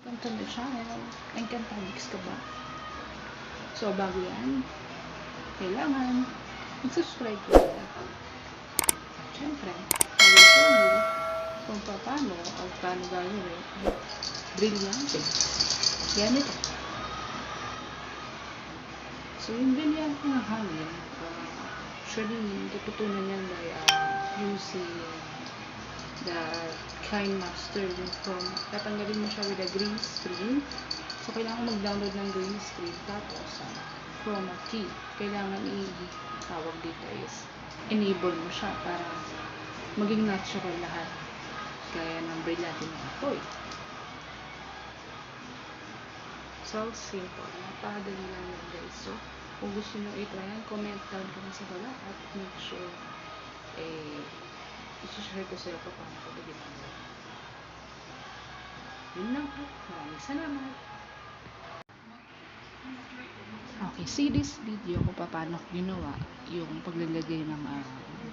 Welcome to channel. Encantamix ka ba? So, bago yan, kailangan mag-subscribe ka. At syempre, I will show you kung paano o paano gagawin ang brilyante. Ganito. So, yung brilyante ng hangin, actually, tututunan yan by using the KineMaster from tatanggalin mo siya with a green screen. So, kailangan mag-download ng green screen. Tapos, chroma key. Kailangan i-tawag dito is enable mo siya para maging natural lahat. Kaya ng brilyante ng apoy. So, simple. Napadali lang yun, guys. So, kung gusto nyo i-try yan, comment down ko sa baba at make sure i-share ko sa'yo kung paano ko ito ginagawa. Yun lang po. Maraming salamat. Okay, see this video kung paano ko ginawa yung paglalagay ng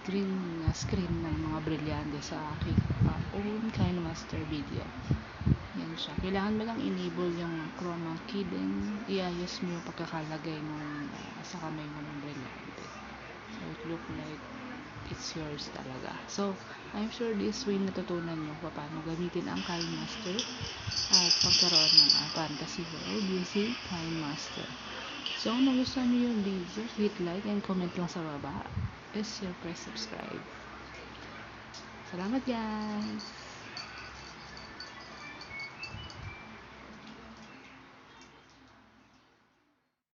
green screen ng mga brilyante sa aking own KineMaster video. Yan siya. Kailangan mo lang enable yung chroma key, then iayos mo yung pagkakalagay ng sa kamay mo ng brilyante. So, it look like it's yours talaga. So, I'm sure this way natutunan nyo paano gamitin ang KineMaster at pagkaroon ng fantasy world using KineMaster. So, kung nagustuhan nyo yung video, hit like and comment lang sa baba. Press subscribe. Salamat guys!